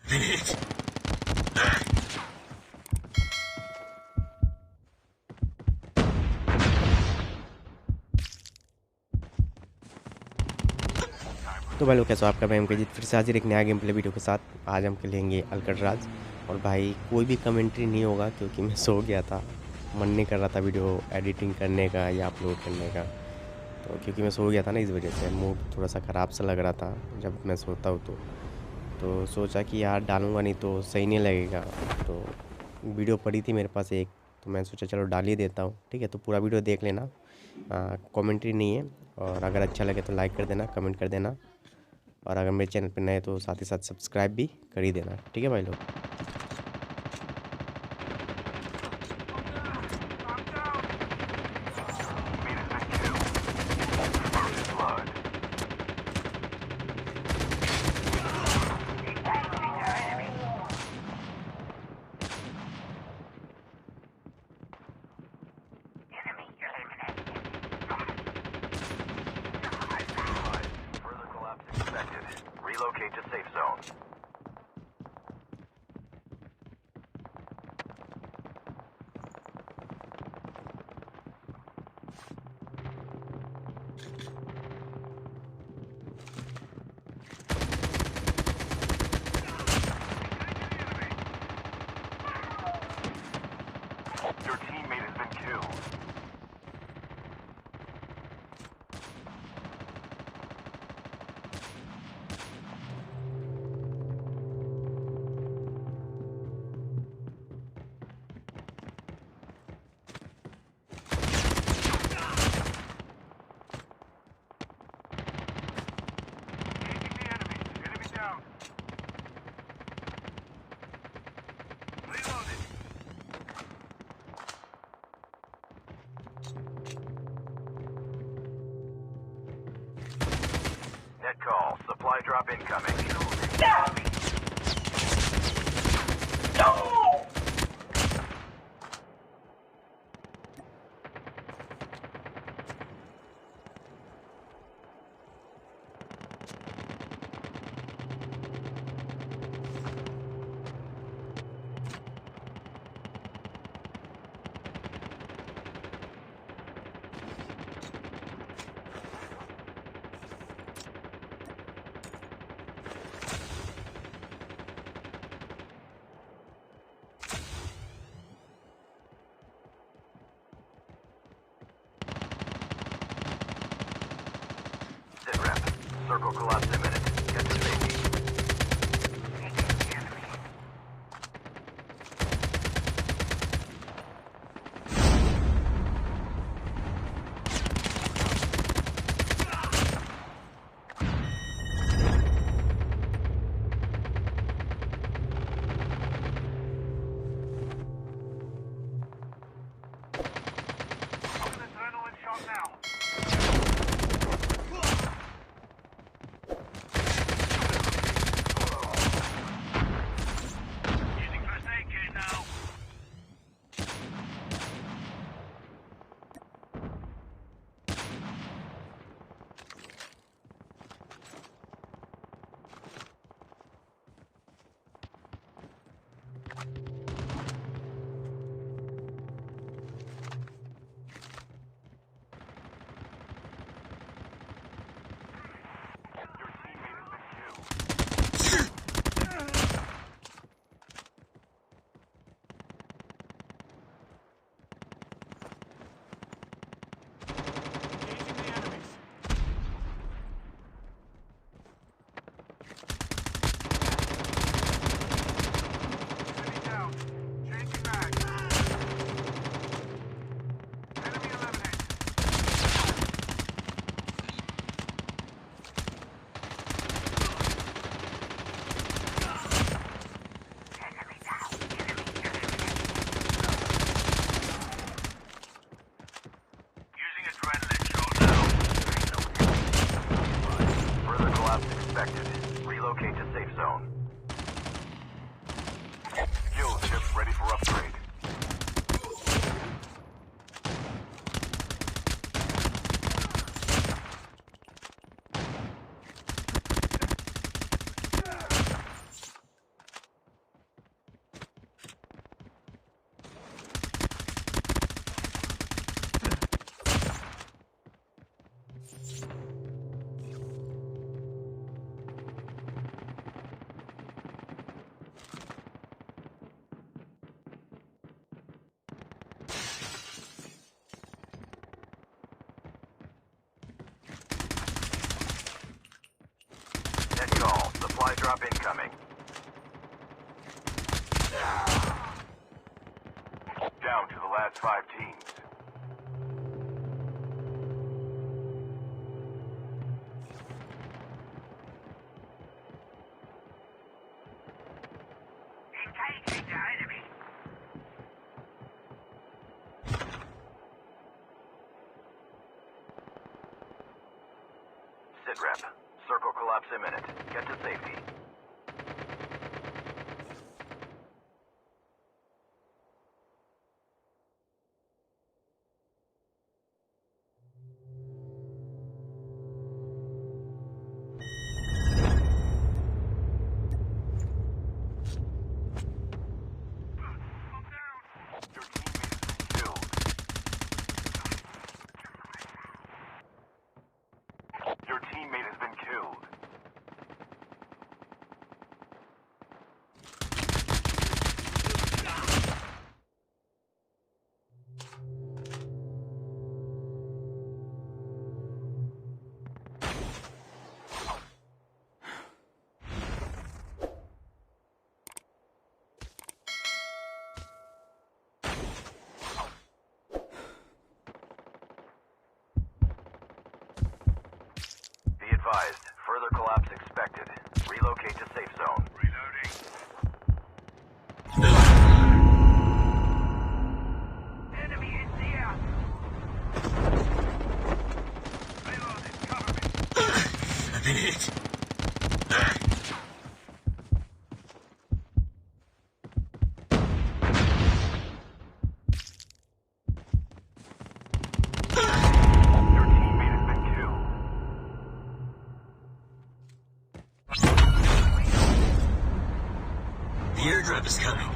तो भाई लोग कैसे हो? आपका भाई मकजीत फिर से हाजिर एक नया गेम प्ले वीडियो के साथ। आज हम खेलेंगे अल्कट्राज। और भाई कोई भी कमेंट्री नहीं होगा क्योंकि मैं सो गया था। मन नहीं कर रहा था वीडियो एडिटिंग करने का या अपलोड करने का। तो क्योंकि मैं सो गया था ना, इस वजह से मूड थोड़ा सा ख़राब सा लग रहा था जब मैं सोता हूँ तो सोचा कि यार डालूँगा नहीं तो सही नहीं लगेगा। तो वीडियो पड़ी थी मेरे पास एक, तो मैं सोचा चलो डाल ही देता हूँ। ठीक है, तो पूरा वीडियो देख लेना। कमेंट्री नहीं है। और अगर अच्छा लगे तो लाइक कर देना, कमेंट कर देना। और अगर मेरे चैनल पर नए तो साथ ही साथ सब्सक्राइब भी कर ही देना। ठीक है भाई लोग। Relocate to safe zone. Your teammate has been killed. Net call. Supply drop incoming. Sit rep. Circle collapse imminent. Get to safety. Adrenaline shot now. Using first aid kit now. Your teammate has been killed. Engaging the enemies. Enemy down. drop incoming. Down to the last 5 teams. Engaging the enemy. Sit rep. Circle collapse imminent. Get to safety. Your teammate has been killed. Be advised, further collapse expected. Relocate to safe zone. Reloading. Enemy is near. Reloading. Cover me. I've been hit. Your teammate has been killed. The airdrop is coming.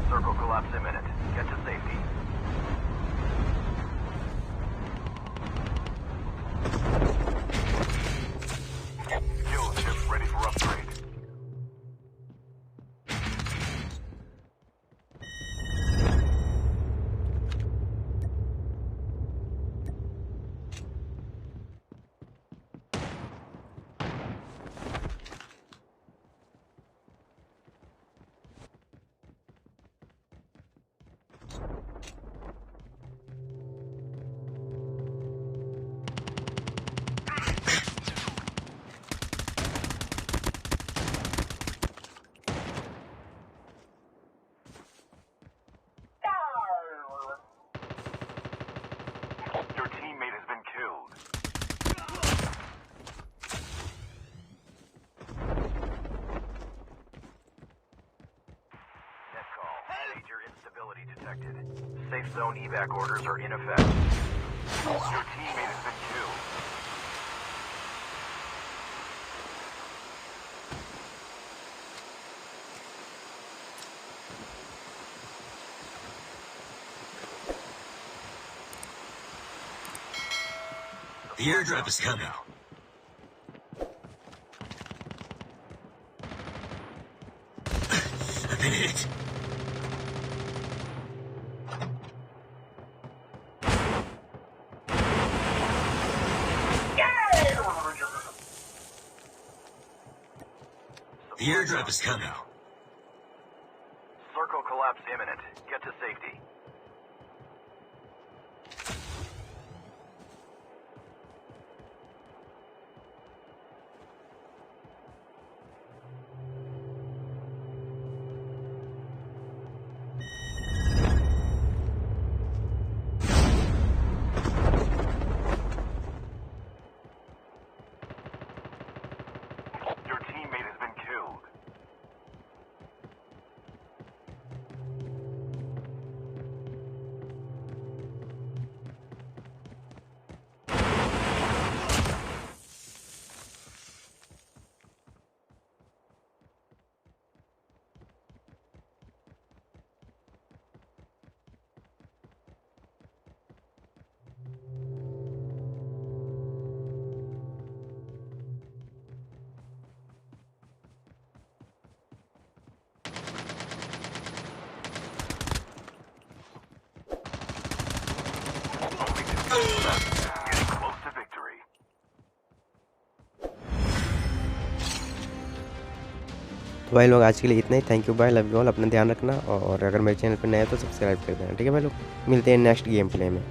Circle collapse imminent. Get to safety. Fuel ship ready for upgrade. Your teammate has been killed. Net call. Major instability detected. Safe zone evac orders are in effect. Your teammate has been killed. The airdrop is coming. I've been hit. The airdrop is coming. Circle collapse imminent. Get to safety. Your teammate has been killed. Getting close to victory. तो भाई लोग आज के लिए इतना ही। Thank you भाई, love you all, अपना ध्यान रखना और अगर मेरे चैनल पर नए हो तो सब्सक्राइब कर देना, ठीक है भाई लोग। मिलते हैं नेक्स्ट गेम प्ले में।